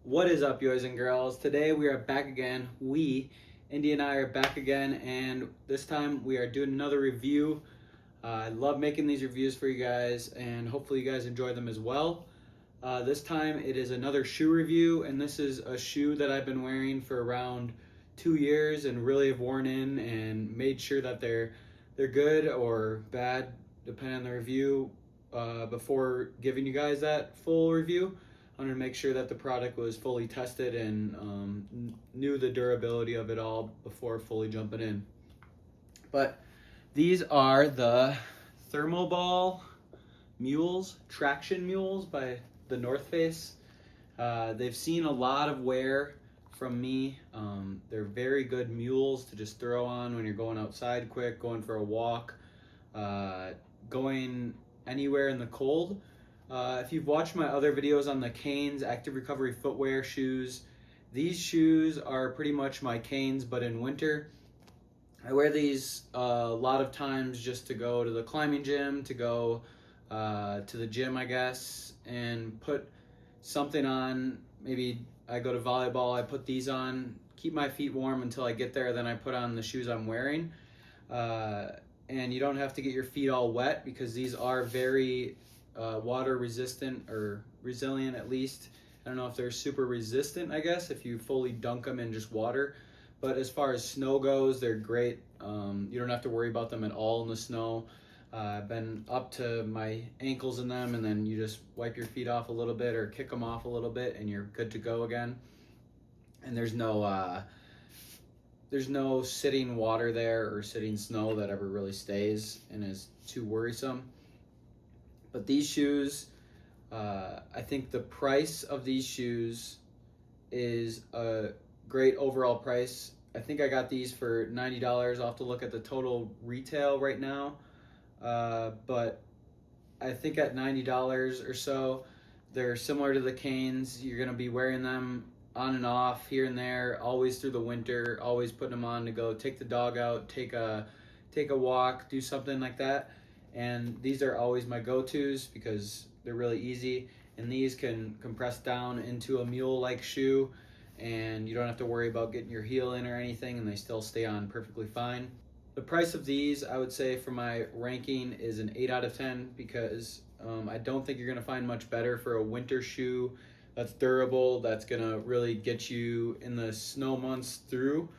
What is up, boys and girls? Today we are back again. Indy and I are back again, and this time we are doing another review. I love making these reviews for you guys, and hopefully you guys enjoy them as well. This time it is another shoe review, and this is a shoe that I've been wearing for around 2 years and really have worn in and made sure that they're good or bad, depending on the review. Before giving you guys that full review, I wanted to make sure that the product was fully tested and knew the durability of it all before fully jumping in. But these are the Thermoball Mules, Traction Mules by the North Face. They've seen a lot of wear from me. They're very good mules to just throw on when you're going outside quick, going for a walk, going anywhere in the cold. If you've watched my other videos on the Canes Active Recovery Footwear shoes, these shoes are pretty much my Canes, but in winter. I wear these a lot of times just to go to the climbing gym, to go to the gym, I guess, and put something on. Maybe I go to volleyball, I put these on, keep my feet warm until I get there, then I put on the shoes I'm wearing. And you don't have to get your feet all wet because these are very water resistant, or resilient at least. I don't know if they're super resistant, I guess, if you fully dunk them in just water. But as far as snow goes, they're great. You don't have to worry about them at all in the snow. I've been up to my ankles in them, and then you just wipe your feet off a little bit or kick them off a little bit, and you're good to go again. And there's no sitting water there or sitting snow that ever really stays and is too worrisome. But these shoes, I think the price of these shoes is a great overall price. I think I got these for $90. I'll have to look at the total retail right now. But I think at $90 or so, they're similar to the Canes. You're going to be wearing them on and off, here and there, always through the winter, always putting them on to go take the dog out, take a walk, do something like that. And these are always my go-tos because they're really easy, and these can compress down into a mule-like shoe, and you don't have to worry about getting your heel in or anything, and they still stay on perfectly fine. The price of these, I would say for my ranking, is an 8 out of 10 because I don't think you're going to find much better for a winter shoe that's durable, that's going to really get you in the snow months through.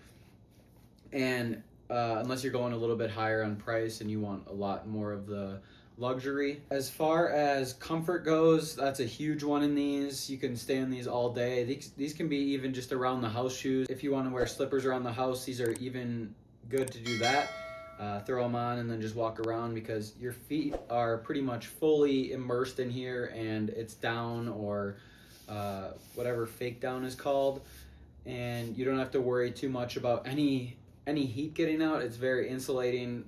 And unless you're going a little bit higher on price and you want a lot more of the luxury. As far as comfort goes, that's a huge one in these. You can stay in these all day. These can be even just around the house shoes. If you want to wear slippers around the house, these are even good to do that. Throw them on and then just walk around because your feet are pretty much fully immersed in here, and it's down, or whatever fake down is called, and you don't have to worry too much about any heat getting out. It's very insulating,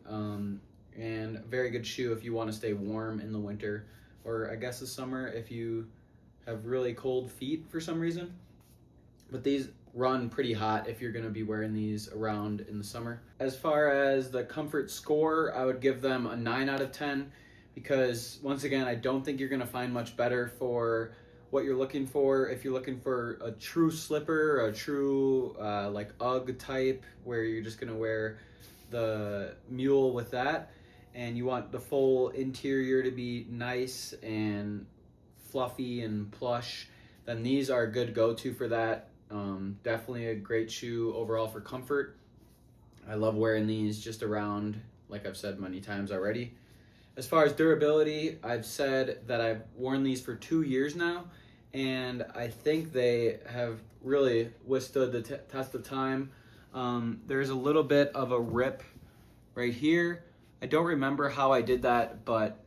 and a very good shoe if you want to stay warm in the winter, or I guess the summer if you have really cold feet for some reason. But these run pretty hot if you're going to be wearing these around in the summer. As far as the comfort score, I would give them a 9 out of 10 because, once again, I don't think you're going to find much better for what you're looking for. If you're looking for a true slipper, a true like UGG type, where you're just going to wear the mule with that, and you want the full interior to be nice and fluffy and plush, then these are a good go-to for that. Definitely a great shoe overall for comfort. I love wearing these just around, like I've said many times already. As far as durability, I've said that I've worn these for 2 years now, and I think they have really withstood the test of time. There's a little bit of a rip right here. I don't remember how I did that, but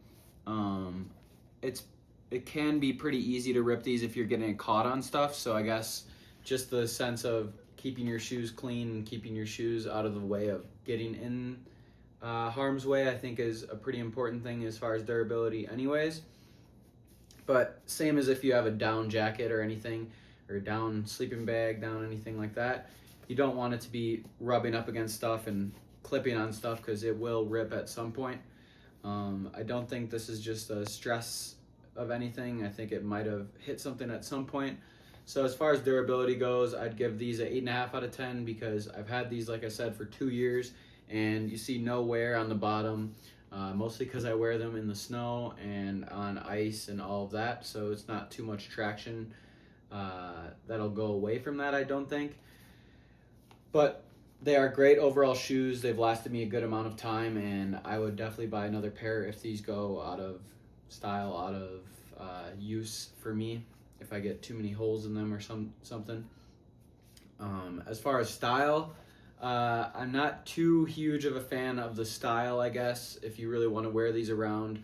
it can be pretty easy to rip these if you're getting caught on stuff. So I guess just the sense of keeping your shoes clean and keeping your shoes out of the way of getting in harm's way, I think, is a pretty important thing as far as durability anyways. But same as if you have a down jacket or anything, or a down sleeping bag, down anything like that, you don't want it to be rubbing up against stuff and clipping on stuff because it will rip at some point. I don't think this is just a stress of anything. I think it might have hit something at some point. So as far as durability goes, I'd give these an 8.5 out of 10 because I've had these, like I said, for 2 years, and you see no wear on the bottom, mostly because I wear them in the snow and on ice and all of that, so it's not too much traction that'll go away from that, I don't think. But they are great overall shoes. They've lasted me a good amount of time, and I would definitely buy another pair if these go out of style, out of use for me, if I get too many holes in them or something. As far as style, I'm not too huge of a fan of the style, I guess, if you really want to wear these around.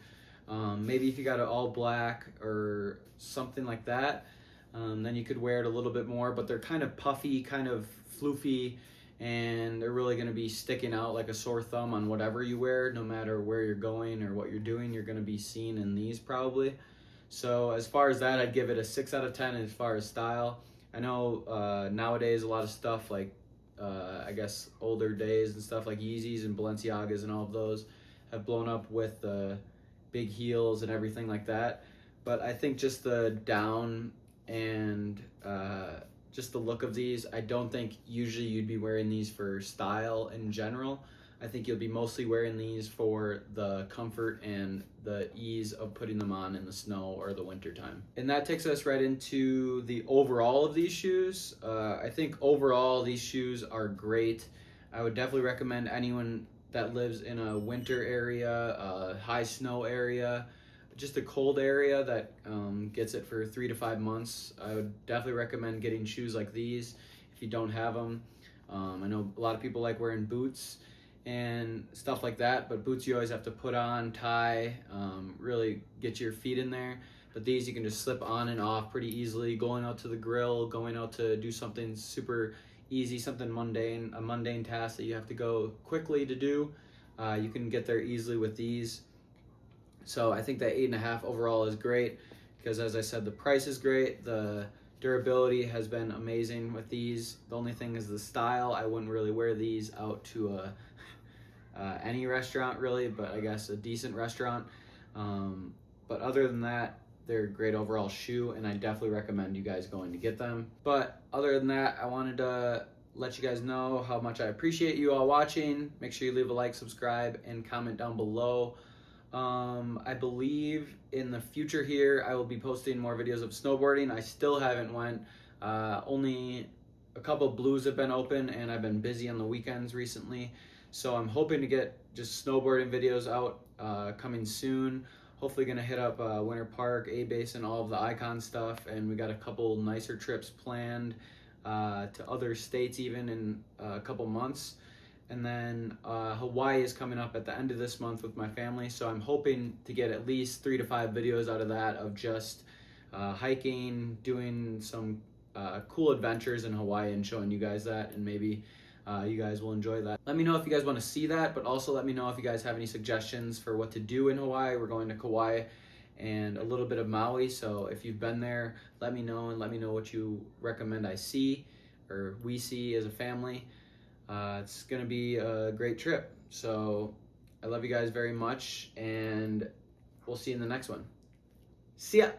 Maybe if you got it all black or something like that, then you could wear it a little bit more, but they're kind of puffy, kind of floofy, and they're really going to be sticking out like a sore thumb on whatever you wear. No matter where you're going or what you're doing, you're going to be seen in these probably. So as far as that, I'd give it a 6 out of 10 as far as style. I know nowadays a lot of stuff like I guess older days and stuff like Yeezys and Balenciagas and all of those have blown up with big heels and everything like that. But I think just the down and just the look of these, I don't think usually you'd be wearing these for style in general. I think you'll be mostly wearing these for the comfort and the ease of putting them on in the snow or the winter time. And that takes us right into the overall of these shoes. I think overall these shoes are great. I would definitely recommend anyone that lives in a winter area, a high snow area, just a cold area that gets it for 3 to 5 months. I would definitely recommend getting shoes like these if you don't have them. I know a lot of people like wearing boots and stuff like that, but boots you always have to put on, tie, really get your feet in there. But these you can just slip on and off pretty easily, going out to the grill, going out to do something super easy, something mundane, a mundane task that you have to go quickly to do. You can get there easily with these. So I think that 8.5 overall is great because, as I said, the price is great. The durability has been amazing with these. The only thing is the style. I wouldn't really wear these out to any restaurant really, but I guess a decent restaurant. But other than that, they're a great overall shoe, and I definitely recommend you guys going to get them. But other than that, I wanted to let you guys know how much I appreciate you all watching. Make sure you leave a like, subscribe, and comment down below. I believe in the future here I will be posting more videos of snowboarding. I still haven't went. Only a couple of blues have been open, and I've been busy on the weekends recently. So I'm hoping to get just snowboarding videos out coming soon. Hopefully gonna hit up Winter Park, A-Basin, all of the Icon stuff, and we got a couple nicer trips planned to other states even in a couple months. And then Hawaii is coming up at the end of this month with my family, so I'm hoping to get at least 3 to 5 videos out of that of just hiking, doing some cool adventures in Hawaii and showing you guys that, and maybe you guys will enjoy that. Let me know if you guys want to see that, but also let me know if you guys have any suggestions for what to do in Hawaii. We're going to Kauai and a little bit of Maui, so if you've been there, let me know, and let me know what you recommend I see or we see as a family. It's gonna be a great trip. So I love you guys very much, and we'll see you in the next one. See ya!